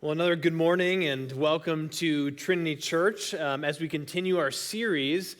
Well, another good morning and welcome to Trinity Church as we continue our series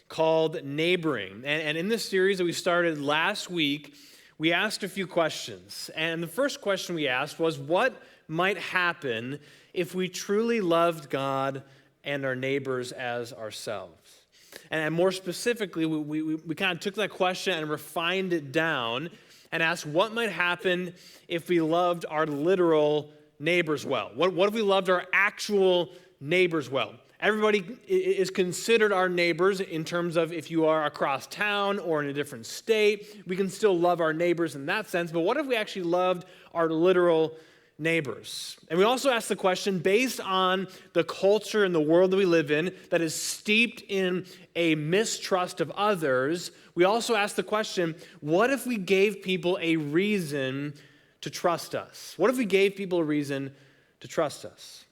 called Neighboring. And in this series that we started last week, we asked a few questions. And the first question we asked was, what might happen if we truly loved God and our neighbors as ourselves? And more specifically, we kind of took that question and refined it down and asked what might happen if we loved our literal neighbors well. What if we loved our actual neighbors well? Everybody is considered our neighbors in terms of if you are across town or in a different state, we can still love our neighbors in that sense, but what if we actually loved our literal neighbors? And we also asked the question, based on the culture and the world that we live in that is steeped in a mistrust of others, we also asked the question, what if we gave people a reason to trust us? What if we gave people a reason to trust us?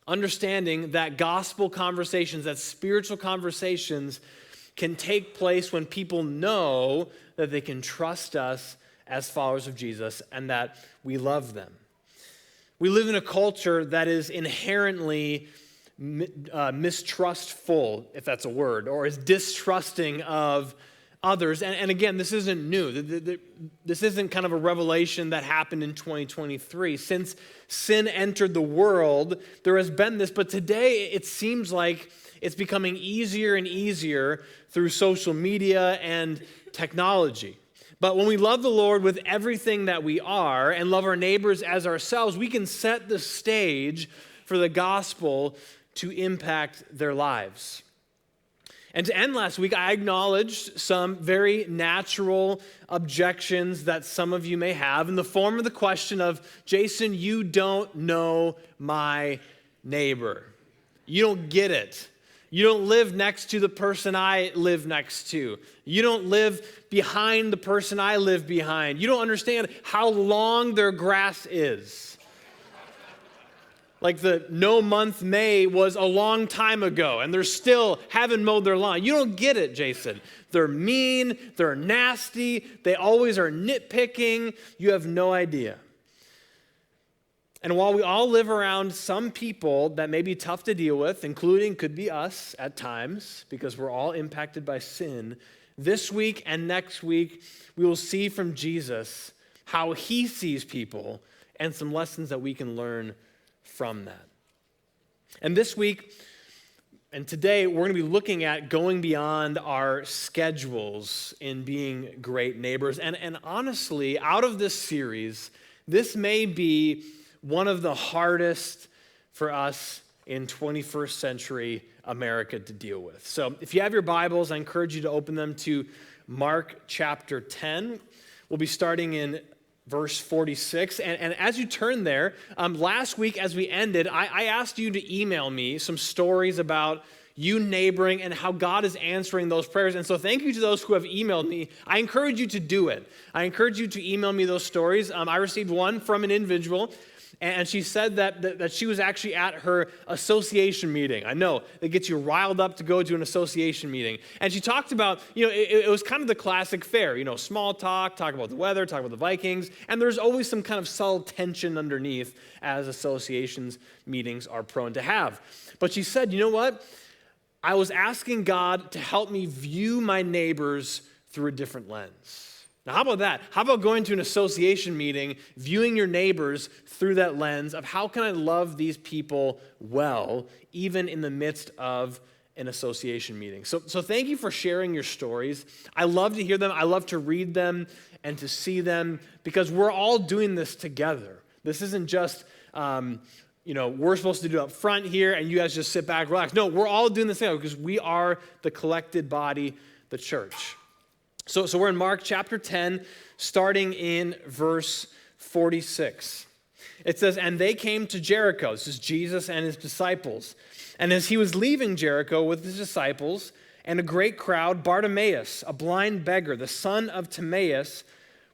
Understanding that gospel conversations, that spiritual conversations can take place when people know that they can trust us as followers of Jesus and that we love them. We live in a culture that is inherently mistrustful, if that's a word, or is distrusting of others. And again, this isn't new. This isn't kind of a revelation that happened in 2023. Since sin entered the world, there has been this, but today it seems like it's becoming easier and easier through social media and technology. But when we love the Lord with everything that we are and love our neighbors as ourselves, we can set the stage for the gospel to impact their lives. And to end last week, I acknowledged some very natural objections that some of you may have in the form of the question of, Jason, you don't know my neighbor. You don't get it. You don't live next to the person I live next to. You don't live behind the person I live behind. You don't understand how long their grass is. Like the no month May was a long time ago, and they're still haven't mowed their lawn. You don't get it, Jason. They're mean, they're nasty, they always are nitpicking. You have no idea. And while we all live around some people that may be tough to deal with, including could be us at times, because we're all impacted by sin, this week and next week, we will see from Jesus how he sees people and some lessons that we can learn from that. And this week and today, we're going to be looking at going beyond our schedules in being great neighbors. And honestly, out of this series, this may be one of the hardest for us in 21st century America to deal with. So if you have your Bibles, I encourage you to open them to Mark chapter 10. We'll be starting in verse 46. And as you turn there, last week as we ended, I asked you to email me some stories about you neighboring and how God is answering those prayers. And so thank you to those who have emailed me. I encourage you to do it. I encourage you to email me those stories. I received one from an individual, and she said that she was actually at her association meeting. I know, it gets you riled up to go to an association meeting. And she talked about, it was kind of the classic fare, small talk about the weather, talk about the Vikings, and there's always some kind of subtle tension underneath as associations meetings are prone to have. But she said, you know what? I was asking God to help me view my neighbors through a different lens. Now, how about that? How about going to an association meeting, viewing your neighbors through that lens of how can I love these people well, even in the midst of an association meeting? So thank you for sharing your stories. I love to hear them. I love to read them and to see them because we're all doing this together. This isn't just, we're supposed to do it up front here and you guys just sit back, relax. No, we're all doing this together because we are the collected body, the church. So we're in Mark chapter 10, starting in verse 46. It says, and they came to Jericho. This is Jesus and his disciples. And as he was leaving Jericho with his disciples and a great crowd, Bartimaeus, a blind beggar, the son of Timaeus,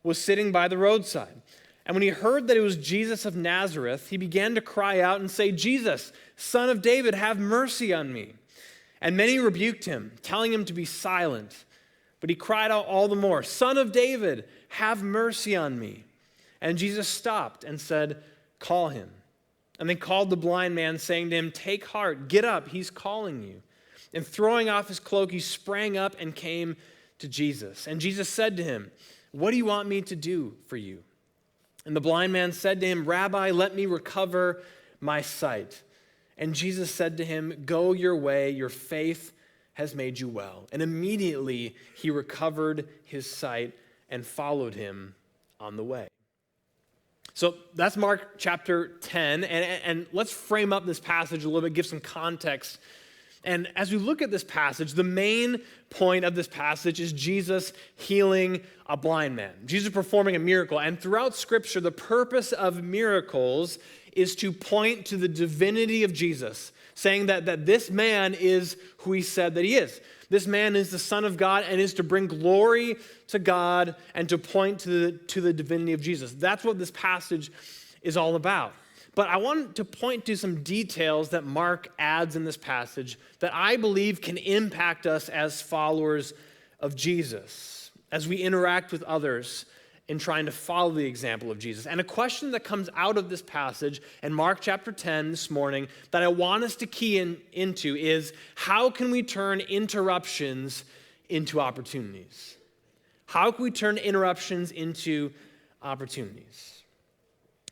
was sitting by the roadside. And when he heard that it was Jesus of Nazareth, he began to cry out and say, Jesus, Son of David, have mercy on me. And many rebuked him, telling him to be silent. But he cried out all the more, Son of David, have mercy on me. And Jesus stopped and said, call him. And they called the blind man, saying to him, "Take heart, get up, he's calling you." And throwing off his cloak, he sprang up and came to Jesus. And Jesus said to him, "What do you want me to do for you?" And the blind man said to him, "Rabbi, let me recover my sight." And Jesus said to him, "Go your way, your faith has made you well." And immediately he recovered his sight and followed him on the way. So that's Mark chapter 10, and let's frame up this passage a little bit, give some context. And as we look at this passage, the main point of this passage is Jesus healing a blind man, Jesus performing a miracle. And throughout Scripture, the purpose of miracles is to point to the divinity of Jesus, saying that this man is who he said that he is. This man is the Son of God and is to bring glory to God and to point to the divinity of Jesus. That's what this passage is all about. But I want to point to some details that Mark adds in this passage that I believe can impact us as followers of Jesus, as we interact with others in trying to follow the example of Jesus. And a question that comes out of this passage in Mark chapter 10 this morning that I want us to key into is, how can we turn interruptions into opportunities? How can we turn interruptions into opportunities?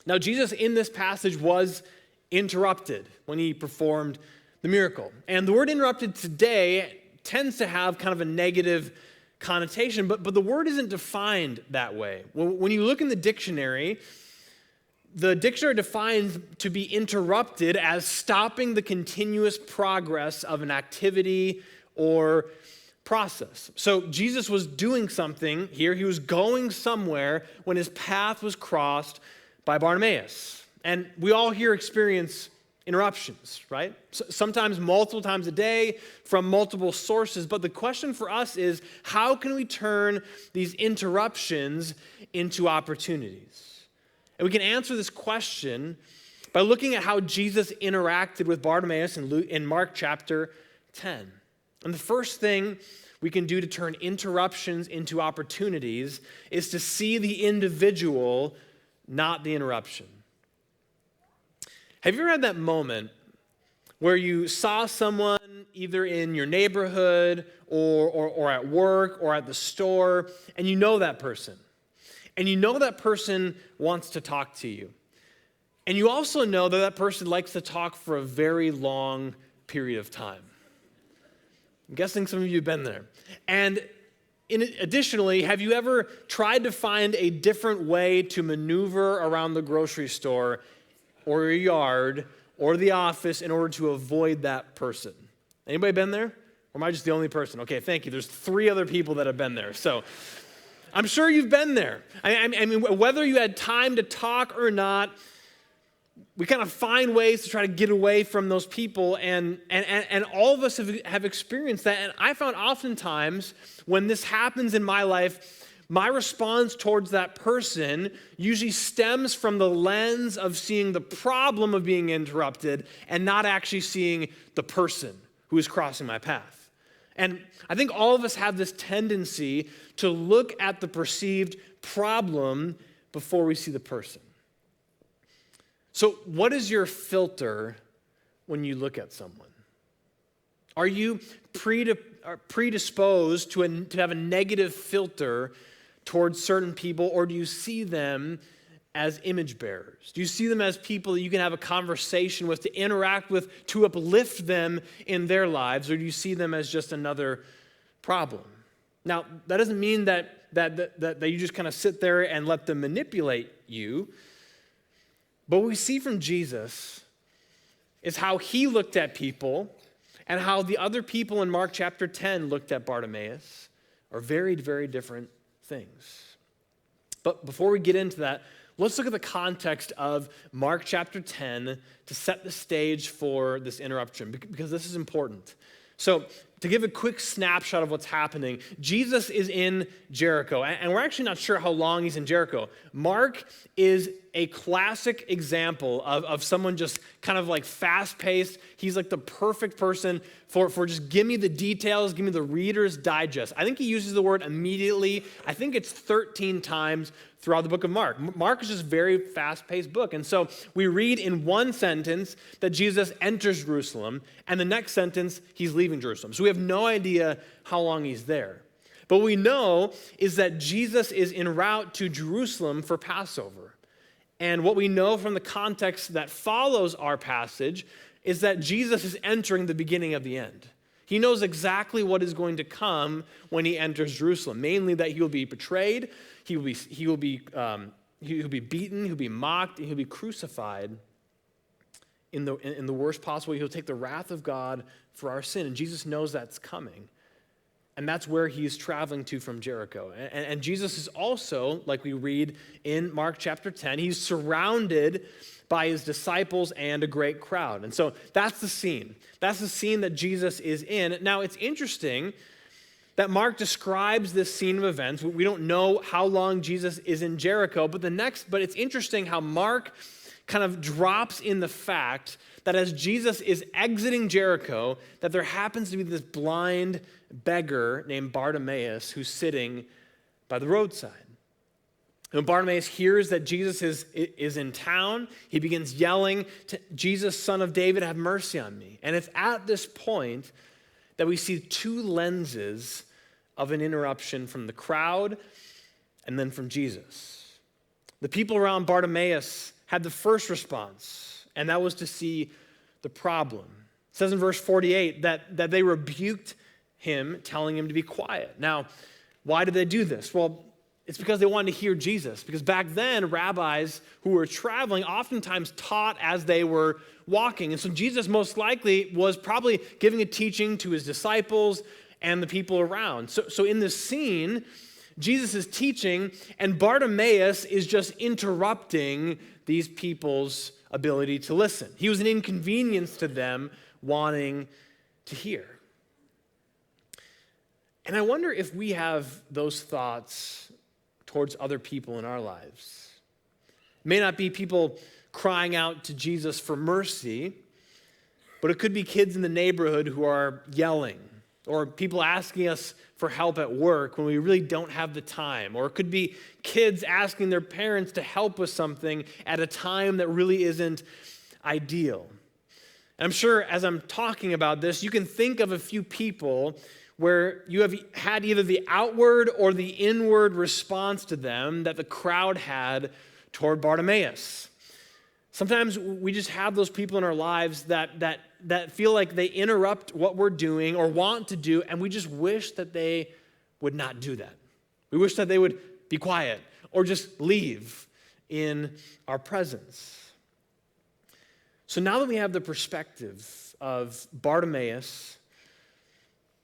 Now, Jesus in this passage was interrupted when he performed the miracle. And the word interrupted today tends to have kind of a negative connotation, but the word isn't defined that way. When you look in the dictionary defines to be interrupted as stopping the continuous progress of an activity or process. So Jesus was doing something here. He was going somewhere when his path was crossed by Bartimaeus. And we all here experience interruptions, right? Sometimes multiple times a day from multiple sources. But the question for us is, how can we turn these interruptions into opportunities? And we can answer this question by looking at how Jesus interacted with Bartimaeus in Mark chapter 10. And the first thing we can do to turn interruptions into opportunities is to see the individual, not the interruption. Have you ever had that moment where you saw someone either in your neighborhood or at work or at the store, and you know that person? And you know that person wants to talk to you. And you also know that that person likes to talk for a very long period of time. I'm guessing some of you have been there. And additionally, have you ever tried to find a different way to maneuver around the grocery store or your yard or the office in order to avoid that person? Anybody been there? Or am I just the only person? Okay, thank you. There's 3 other people that have been there. So I'm sure you've been there. I mean, whether you had time to talk or not, we kind of find ways to try to get away from those people, and all of us have experienced that. And I found oftentimes when this happens in my life, my response towards that person usually stems from the lens of seeing the problem of being interrupted and not actually seeing the person who is crossing my path. And I think all of us have this tendency to look at the perceived problem before we see the person. So what is your filter when you look at someone? Are you predisposed to have a negative filter towards certain people, or do you see them as image bearers? Do you see them as people that you can have a conversation with, to interact with, to uplift them in their lives, or do you see them as just another problem? Now, that doesn't mean that you just kind of sit there and let them manipulate you. But what we see from Jesus is how he looked at people and how the other people in Mark chapter 10 looked at Bartimaeus are very, very different things. But before we get into that, let's look at the context of Mark chapter 10 to set the stage for this interruption, because this is important. So, to give a quick snapshot of what's happening, Jesus is in Jericho, and we're actually not sure how long he's in Jericho. Mark is a classic example of someone just kind of like fast-paced. He's like the perfect person for just give me the details, give me the Reader's Digest. I think he uses the word immediately. I think it's 13 times throughout the book of Mark. Mark is just a very fast-paced book. And so we read in one sentence that Jesus enters Jerusalem, and the next sentence, he's leaving Jerusalem. So we have no idea how long he's there. But what we know is that Jesus is en route to Jerusalem for Passover. And what we know from the context that follows our passage is that Jesus is entering the beginning of the end. He knows exactly what is going to come when he enters Jerusalem, mainly that he will be betrayed, he will be beaten, he'll be mocked, and he'll be crucified in the worst possible way. He'll take the wrath of God for our sin, and Jesus knows that's coming. And that's where he's traveling to from Jericho. And Jesus is also, like we read in Mark chapter 10, he's surrounded by his disciples and a great crowd. And so that's the scene. That's the scene that Jesus is in. Now, it's interesting that Mark describes this scene of events. We don't know how long Jesus is in Jericho, but it's interesting how Mark kind of drops in the fact that as Jesus is exiting Jericho, that there happens to be this blind beggar named Bartimaeus who's sitting by the roadside. When Bartimaeus hears that Jesus is in town, he begins yelling, "Jesus, Son of David, have mercy on me." And it's at this point that we see two lenses of an interruption from the crowd and then from Jesus. The people around Bartimaeus had the first response, and that was to see the problem. It says in verse 48 that they rebuked him, telling him to be quiet. Now, why did they do this? Well, it's because they wanted to hear Jesus. Because back then, rabbis who were traveling oftentimes taught as they were walking. And so Jesus most likely was probably giving a teaching to his disciples and the people around. So in this scene, Jesus is teaching, and Bartimaeus is just interrupting these people's ability to listen. He was an inconvenience to them wanting to hear. And I wonder if we have those thoughts towards other people in our lives. It may not be people crying out to Jesus for mercy, but it could be kids in the neighborhood who are yelling, or people asking us for help at work when we really don't have the time, or it could be kids asking their parents to help with something at a time that really isn't ideal. And I'm sure as I'm talking about this, you can think of a few people where you have had either the outward or the inward response to them that the crowd had toward Bartimaeus. Sometimes we just have those people in our lives that feel like they interrupt what we're doing or want to do, and we just wish that they would not do that. We wish that they would be quiet or just leave in our presence. So now that we have the perspective of Bartimaeus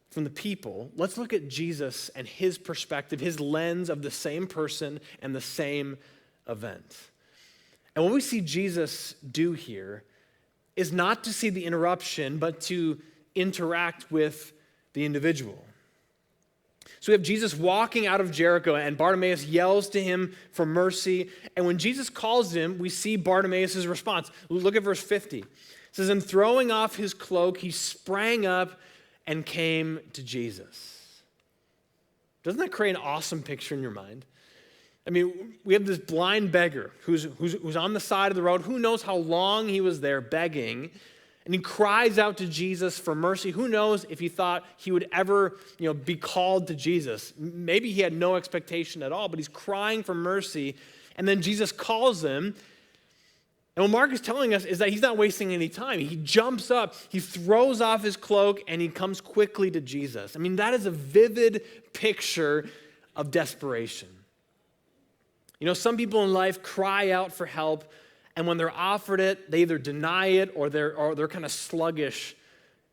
from the people, let's look at Jesus and his perspective, his lens of the same person and the same event. And what we see Jesus do here is not to see the interruption, but to interact with the individual. So we have Jesus walking out of Jericho, and Bartimaeus yells to him for mercy. And when Jesus calls him, we see Bartimaeus' response. Look at verse 50. It says, "And throwing off his cloak, he sprang up and came to Jesus." Doesn't that create an awesome picture in your mind? I mean, we have this blind beggar who's on the side of the road. Who knows how long he was there begging, and he cries out to Jesus for mercy. Who knows if he thought he would ever, be called to Jesus? Maybe he had no expectation at all, but he's crying for mercy, and then Jesus calls him. And what Mark is telling us is that he's not wasting any time. He jumps up, he throws off his cloak, and he comes quickly to Jesus. I mean, that is a vivid picture of desperation. Some people in life cry out for help, and when they're offered it, they either deny it or they're kind of sluggish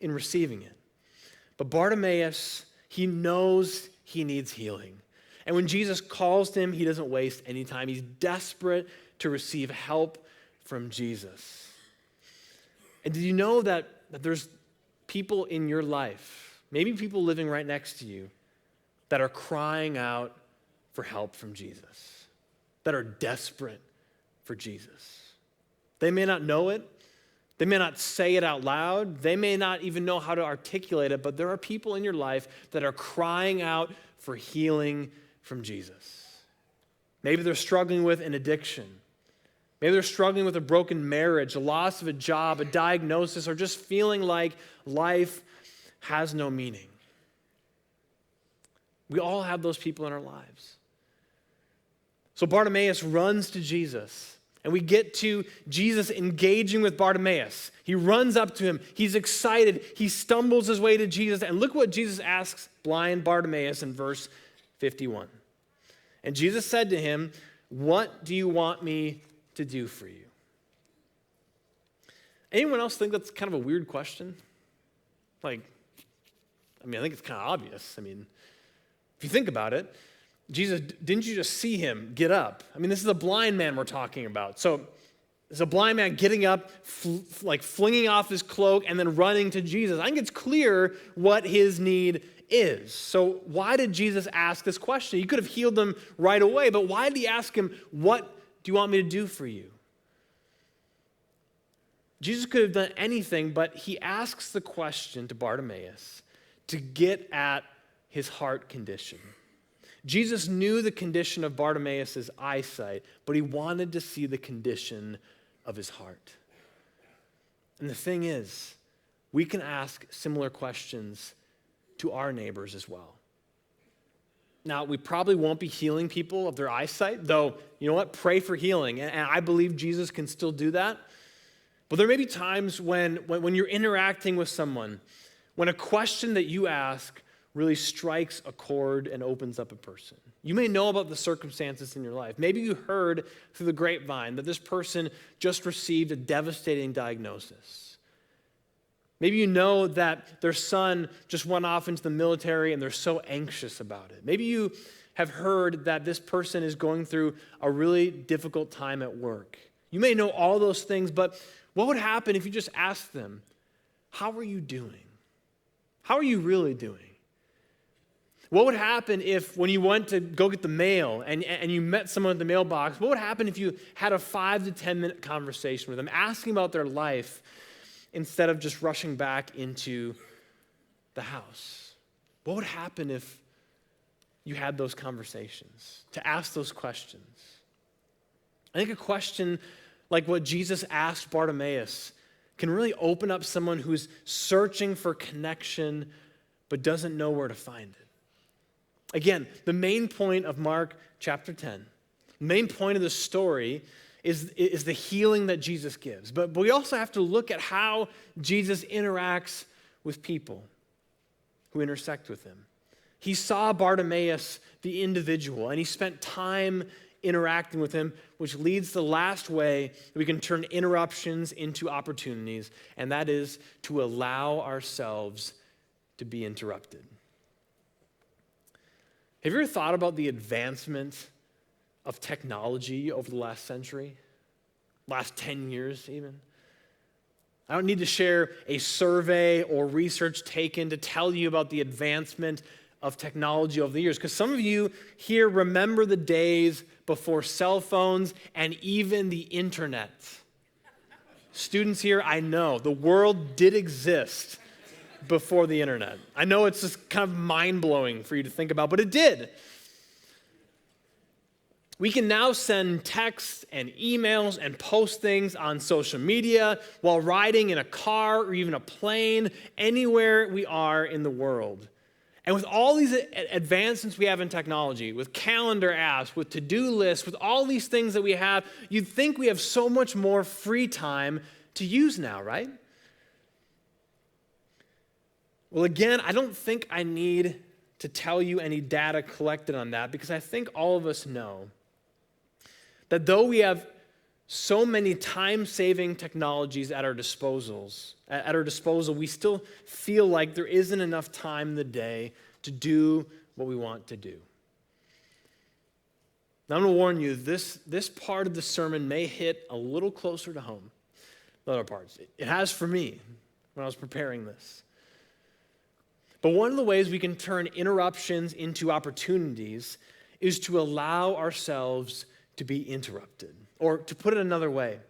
in receiving it. But Bartimaeus, he knows he needs healing. And when Jesus calls to him, he doesn't waste any time. He's desperate to receive help from Jesus. And did you know that there's people in your life, maybe people living right next to you, that are crying out for help from Jesus, that are desperate for Jesus? They may not know it. They may not say it out loud. They may not even know how to articulate it, but there are people in your life that are crying out for healing from Jesus. Maybe they're struggling with an addiction. Maybe they're struggling with a broken marriage, a loss of a job, a diagnosis, or just feeling like life has no meaning. We all have those people in our lives. So Bartimaeus runs to Jesus, and we get to Jesus engaging with Bartimaeus. He runs up to him. He's excited. He stumbles his way to Jesus, and look what Jesus asks blind Bartimaeus in verse 51. And Jesus said to him, "What do you want me to do for you?" Anyone else think that's kind of a weird question? I think it's kind of obvious. If you think about it, Jesus, didn't you just see him get up? This is a blind man we're talking about. So it's a blind man getting up, flinging off his cloak and then running to Jesus. I think it's clear what his need is. So why did Jesus ask this question? He could have healed him right away, but why did he ask him, "What do you want me to do for you?" Jesus could have done anything, but he asks the question to Bartimaeus to get at his heart condition. Jesus knew the condition of Bartimaeus' eyesight, but he wanted to see the condition of his heart. And the thing is, we can ask similar questions to our neighbors as well. Now, we probably won't be healing people of their eyesight, though, you know what? Pray for healing, and I believe Jesus can still do that. But there may be times when you're interacting with someone, when a question that you ask really strikes a chord and opens up a person. You may know about the circumstances in your life. Maybe you heard through the grapevine that this person just received a devastating diagnosis. Maybe you know that their son just went off into the military and they're so anxious about it. Maybe you have heard that this person is going through a really difficult time at work. You may know all those things, but what would happen if you just asked them, "How are you doing? How are you really doing?" What would happen if when you went to go get the mail and you met someone at the mailbox, what would happen if you had a 5 to 10 minute conversation with them, asking about their life instead of just rushing back into the house? What would happen if you had those conversations, to ask those questions? I think a question like what Jesus asked Bartimaeus can really open up someone who's searching for connection but doesn't know where to find it. Again, the main point of Mark chapter 10, the main point of the story is the healing that Jesus gives. But we also have to look at how Jesus interacts with people who intersect with him. He saw Bartimaeus, the individual, and he spent time interacting with him, which leads the last way that we can turn interruptions into opportunities, and that is to allow ourselves to be interrupted. Have you ever thought about the advancement of technology over the last century? Last 10 years even? I don't need to share a survey or research taken to tell you about the advancement of technology over the years, because some of you here remember the days before cell phones and even the internet. Students here, I know, the world did exist before the internet. I know it's just kind of mind-blowing for you to think about, but it did. We can now send texts and emails and post things on social media while riding in a car or even a plane, anywhere we are in the world. And with all these advancements we have in technology, with calendar apps, with to-do lists, with all these things that we have, you'd think we have so much more free time to use now, right? Well, again, I don't think I need to tell you any data collected on that, because I think all of us know that though we have so many time-saving technologies at our disposal, we still feel like there isn't enough time in the day to do what we want to do. Now, I'm going to warn you, this part of the sermon may hit a little closer to home than other parts. It has for me when I was preparing this. But one of the ways we can turn interruptions into opportunities is to allow ourselves to be interrupted. Or to put it another way,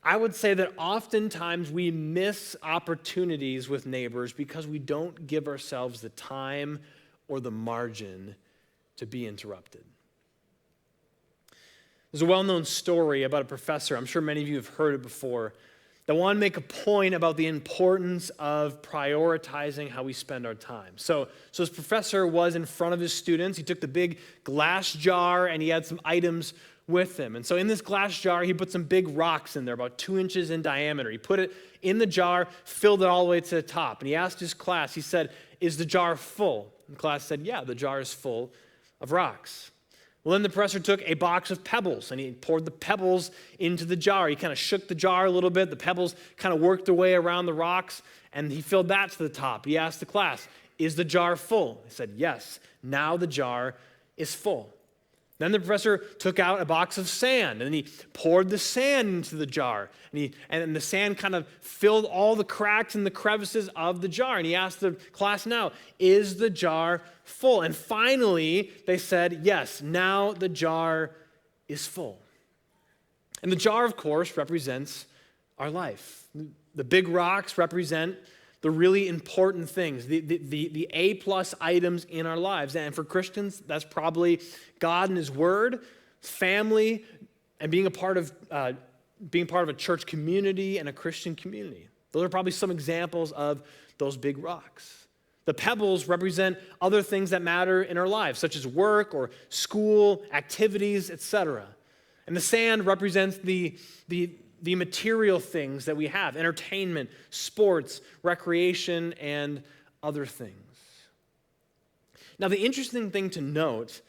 I would say that oftentimes we miss opportunities with neighbors because we don't give ourselves the time or the margin to be interrupted. There's a well-known story about a professor, I'm sure many of you have heard it before, that wanted to make a point about the importance of prioritizing how we spend our time. So this professor was in front of his students. He took the big glass jar and he had some items with him. And so in this glass jar, he put some big rocks in there, about 2 inches in diameter. He put it in the jar, filled it all the way to the top. And he asked his class, he said, "Is the jar full?" And the class said, "Yeah, the jar is full of rocks." Well, then the professor took a box of pebbles and he poured the pebbles into the jar. He kind of shook the jar a little bit. The pebbles kind of worked their way around the rocks and he filled that to the top. He asked the class, "Is the jar full?" They said, "Yes, now the jar is full." Then the professor took out a box of sand and he poured the sand into the jar. And the sand kind of filled all the cracks and the crevices of the jar. And he asked the class now, "Is the jar full?" And finally, they said, "Yes, now the jar is full." And the jar, of course, represents our life. The big rocks represent the really important things, the A-plus items in our lives. And for Christians, that's probably God and His Word, family, and being a part of a church community and a Christian community. Those are probably some examples of those big rocks. The pebbles represent other things that matter in our lives, such as work or school, activities, etc. And the sand represents the material things that we have, entertainment, sports, recreation, and other things. Now, the interesting thing to note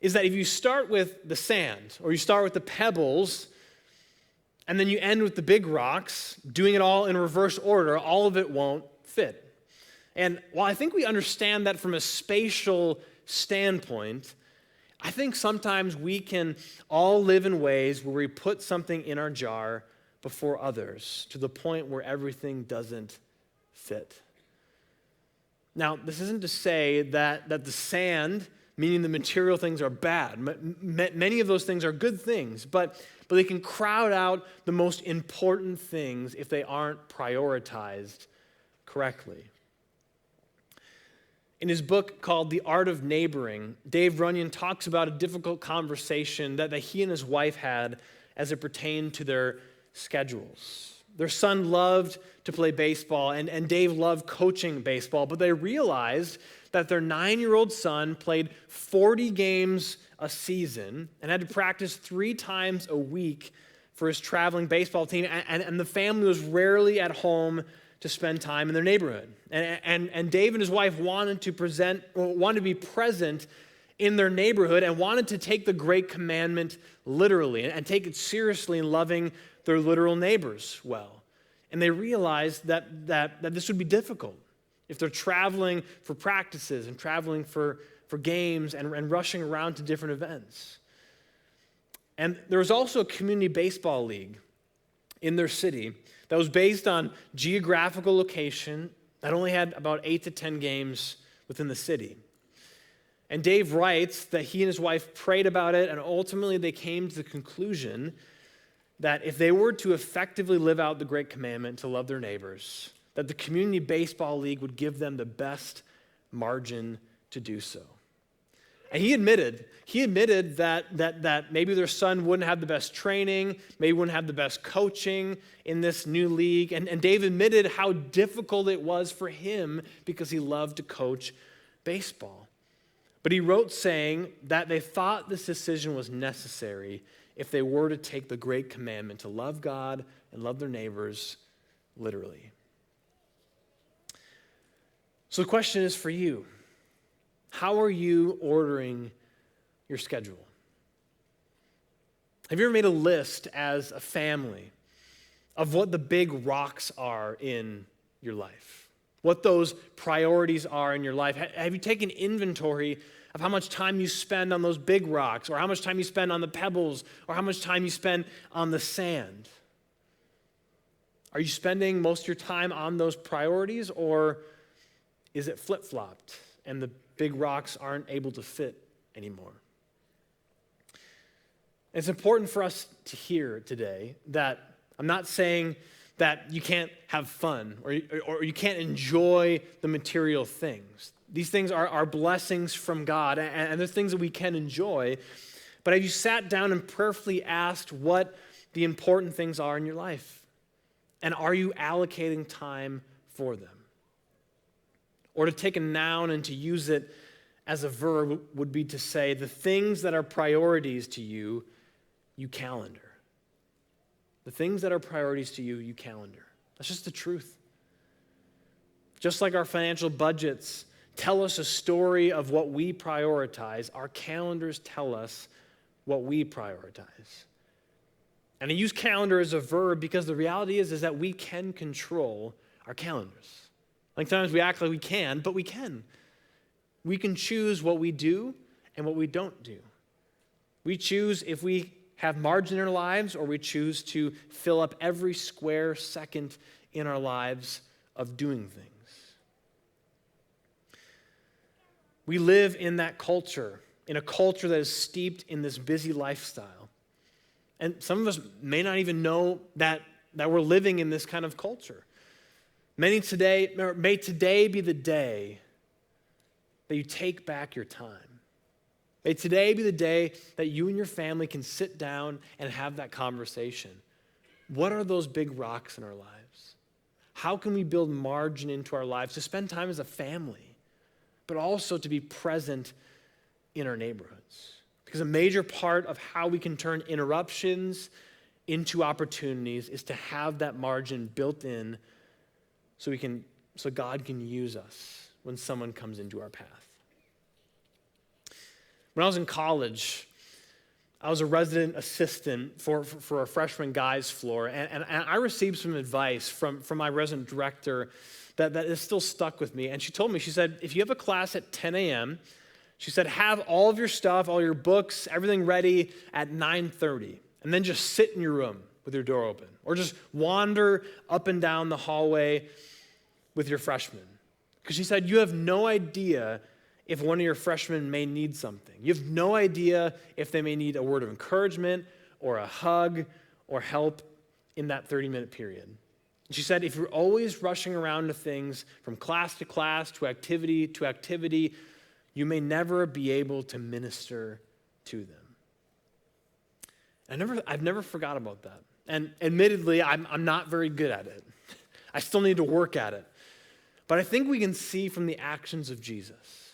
is that if you start with the sand or you start with the pebbles and then you end with the big rocks, doing it all in reverse order, all of it won't fit. And while I think we understand that from a spatial standpoint, I think sometimes we can all live in ways where we put something in our jar before others to the point where everything doesn't fit. Now, this isn't to say that the sand, meaning the material things, are bad. Many of those things are good things, but they can crowd out the most important things if they aren't prioritized correctly. In his book called The Art of Neighboring, Dave Runyon talks about a difficult conversation that he and his wife had as it pertained to their schedules. Their son loved to play baseball, and Dave loved coaching baseball, but they realized that their 9-year-old son played 40 games a season and had to practice 3 times a week for his traveling baseball team, and the family was rarely at home to spend time in their neighborhood. And Dave and his wife wanted to be present in their neighborhood and wanted to take the great commandment literally and take it seriously in loving their literal neighbors well. And they realized that this would be difficult if they're traveling for practices and traveling for games and rushing around to different events. And there was also a community baseball league in their city that was based on geographical location that only had about 8 to 10 games within the city. And Dave writes that he and his wife prayed about it, and ultimately they came to the conclusion that if they were to effectively live out the great commandment to love their neighbors, that the community baseball league would give them the best margin to do so. And he admitted that maybe their son wouldn't have the best training, maybe wouldn't have the best coaching in this new league. And Dave admitted how difficult it was for him because he loved to coach baseball. But he wrote saying that they thought this decision was necessary if they were to take the great commandment to love God and love their neighbors literally. So the question is for you. How are you ordering your schedule? Have you ever made a list as a family of what the big rocks are in your life? What those priorities are in your life? Have you taken inventory of how much time you spend on those big rocks, or how much time you spend on the pebbles, or how much time you spend on the sand? Are you spending most of your time on those priorities, or is it flip-flopped and the big rocks aren't able to fit anymore? It's important for us to hear today that I'm not saying that you can't have fun or you can't enjoy the material things. These things are blessings from God, and they're things that we can enjoy. But have you sat down and prayerfully asked what the important things are in your life? And are you allocating time for them? Or to take a noun and to use it as a verb would be to say, the things that are priorities to you, you calendar. The things that are priorities to you, you calendar. That's just the truth. Just like our financial budgets tell us a story of what we prioritize, our calendars tell us what we prioritize. And I use calendar as a verb because the reality is that we can control our calendars. Like sometimes we act like we can, but we can. We can choose what we do and what we don't do. We choose if we have margin in our lives, or we choose to fill up every square second in our lives of doing things. We live in that culture, in a culture that is steeped in this busy lifestyle. And some of us may not even know that we're living in this kind of culture. May today be the day that you take back your time. May today be the day that you and your family can sit down and have that conversation. What are those big rocks in our lives? How can we build margin into our lives to spend time as a family, but also to be present in our neighborhoods? Because a major part of how we can turn interruptions into opportunities is to have that margin built in so God can use us when someone comes into our path. When I was in college, I was a resident assistant for a freshman guys floor, and I received some advice from my resident director that is still stuck with me. And she told me, she said, if you have a class at 10 a.m., she said, have all of your stuff, all your books, everything ready at 9:30, and then just sit in your room with your door open, or just wander up and down the hallway with your freshmen. Because she said, you have no idea if one of your freshmen may need something. You have no idea if they may need a word of encouragement or a hug or help in that 30-minute period. And she said, if you're always rushing around to things from class to activity, you may never be able to minister to them. I've never forgot about that. And admittedly, I'm not very good at it. I still need to work at it. But I think we can see from the actions of Jesus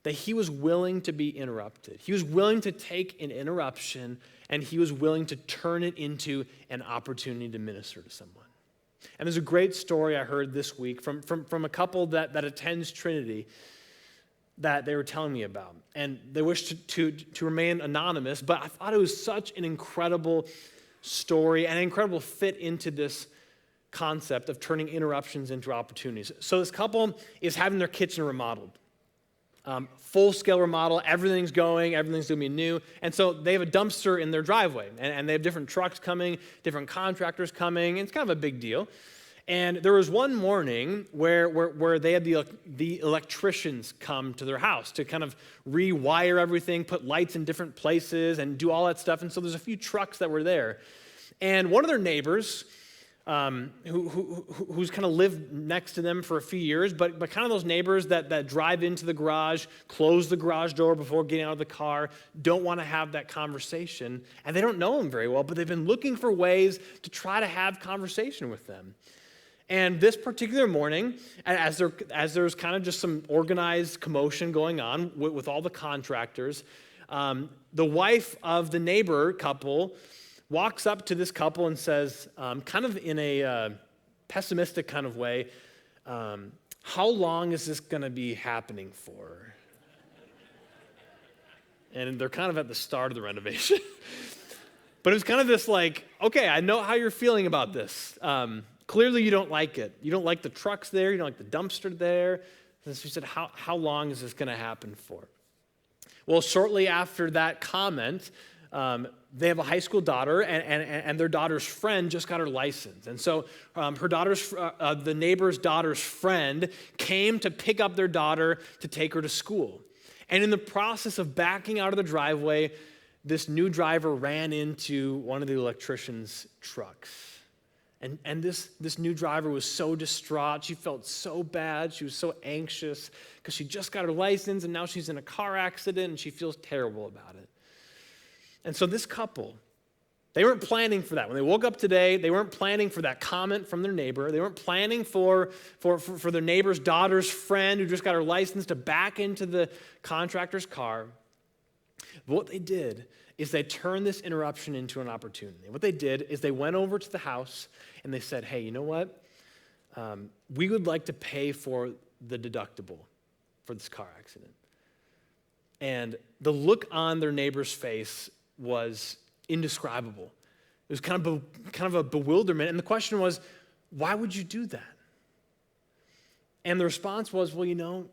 that he was willing to be interrupted. He was willing to take an interruption, and he was willing to turn it into an opportunity to minister to someone. And there's a great story I heard this week from a couple that attends Trinity that they were telling me about. And they wished to remain anonymous, but I thought it was such an incredible story and an incredible fit into this concept of turning interruptions into opportunities. So this couple is having their kitchen remodeled. Full-scale remodel, everything's going to be new. And so they have a dumpster in their driveway, and they have different trucks coming, different contractors coming, and it's kind of a big deal. And there was one morning where they had the electricians come to their house to kind of rewire everything, put lights in different places, and do all that stuff. And so there's a few trucks that were there. And one of their neighbors, who's kind of lived next to them for a few years, but kind of those neighbors that drive into the garage, close the garage door before getting out of the car, don't want to have that conversation, and they don't know them very well, but they've been looking for ways to try to have conversation with them. And this particular morning, as there's kind of just some organized commotion going on with all the contractors, the wife of the neighbor couple walks up to this couple and says, kind of in a pessimistic kind of way, how long is this going to be happening for? And they're kind of at the start of the renovation. But it was kind of this like, okay, I know how you're feeling about this. Clearly you don't like it. You don't like the trucks there. You don't like the dumpster there. And she said, how long is this going to happen for? Well, shortly after that comment, they have a high school daughter, and their daughter's friend just got her license. And so the neighbor's daughter's friend came to pick up their daughter to take her to school. And in the process of backing out of the driveway, this new driver ran into one of the electrician's trucks. And this new driver was so distraught. She felt so bad. She was so anxious because she just got her license, and now she's in a car accident, and she feels terrible about it. And so this couple, they weren't planning for that. When they woke up today, they weren't planning for that comment from their neighbor. They weren't planning for their neighbor's daughter's friend who just got her license to back into the contractor's car. But what they did is they turned this interruption into an opportunity. What they did is they went over to the house and they said, hey, you know what? We would like to pay for the deductible for this car accident. And the look on their neighbor's face was indescribable. It was kind of a bewilderment. And the question was, why would you do that? And the response was, well, you know,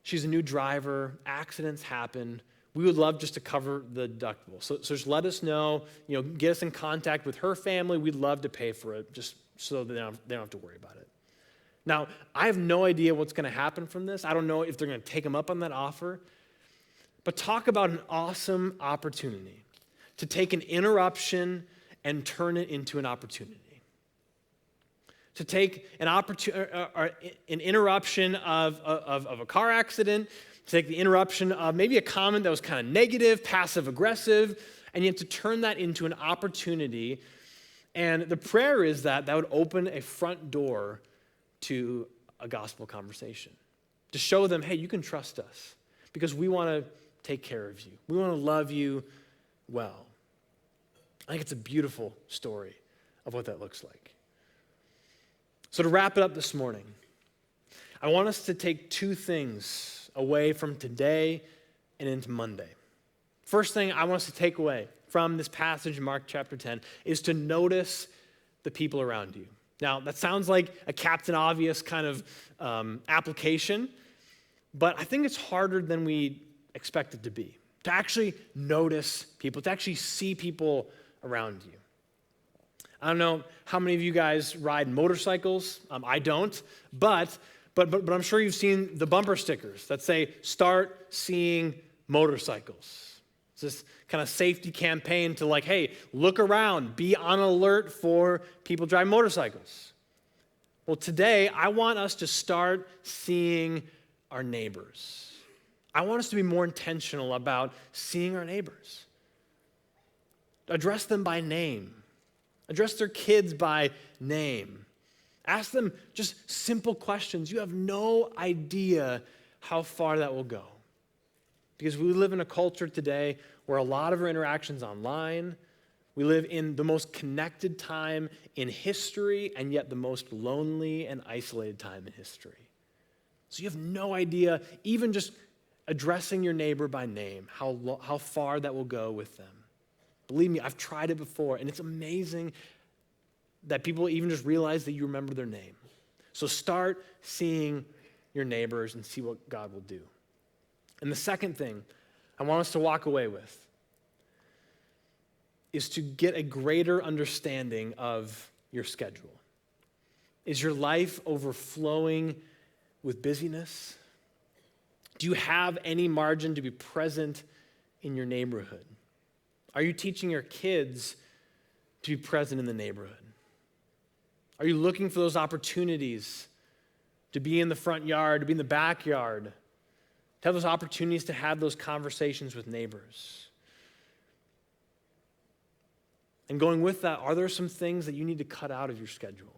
she's a new driver, accidents happen. We would love just to cover the deductible. So just let us know, get us in contact with her family. We'd love to pay for it just so that they don't have to worry about it. Now, I have no idea what's going to happen from this. I don't know if they're going to take them up on that offer. But talk about an awesome opportunity to take an interruption and turn it into an opportunity. To take an interruption of a car accident, to take the interruption of maybe a comment that was kind of negative, passive-aggressive, and yet to turn that into an opportunity. And the prayer is that would open a front door to a gospel conversation. To show them, hey, you can trust us because we want to take care of you. We want to love you well. I think it's a beautiful story of what that looks like. So to wrap it up this morning, I want us to take two things away from today and into Monday. First thing I want us to take away from this passage in Mark chapter 10 is to notice the people around you. Now, that sounds like a Captain Obvious kind of application, but I think it's harder than we expect it to be. To actually notice people, to actually see people around you. I don't know how many of you guys ride motorcycles. I don't, but I'm sure you've seen the bumper stickers that say, start seeing motorcycles. It's this kind of safety campaign to like, hey, look around, be on alert for people driving motorcycles. Well, today, I want us to start seeing our neighbors. I want us to be more intentional about seeing our neighbors. Address them by name. Address their kids by name. Ask them just simple questions. You have no idea how far that will go. Because we live in a culture today where a lot of our interactions online. We live in the most connected time in history and yet the most lonely and isolated time in history. So you have no idea, even just addressing your neighbor by name, how far that will go with them. Believe me, I've tried it before, and it's amazing that people even just realize that you remember their name. So start seeing your neighbors and see what God will do. And the second thing I want us to walk away with is to get a greater understanding of your schedule. Is your life overflowing with busyness? Do you have any margin to be present in your neighborhood? Are you teaching your kids to be present in the neighborhood? Are you looking for those opportunities to be in the front yard, to be in the backyard, to have those opportunities to have those conversations with neighbors? And going with that, are there some things that you need to cut out of your schedule?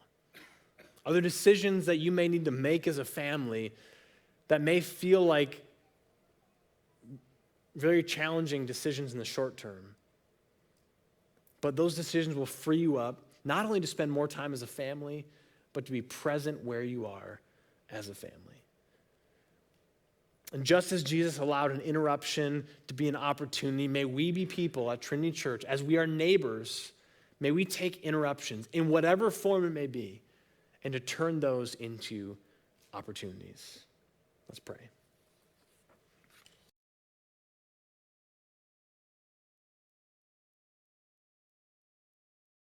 Are there decisions that you may need to make as a family that may feel like very challenging decisions in the short term? But those decisions will free you up, not only to spend more time as a family, but to be present where you are as a family. And just as Jesus allowed an interruption to be an opportunity, may we be people at Trinity Church, as we are neighbors, may we take interruptions in whatever form it may be and to turn those into opportunities. Let's pray.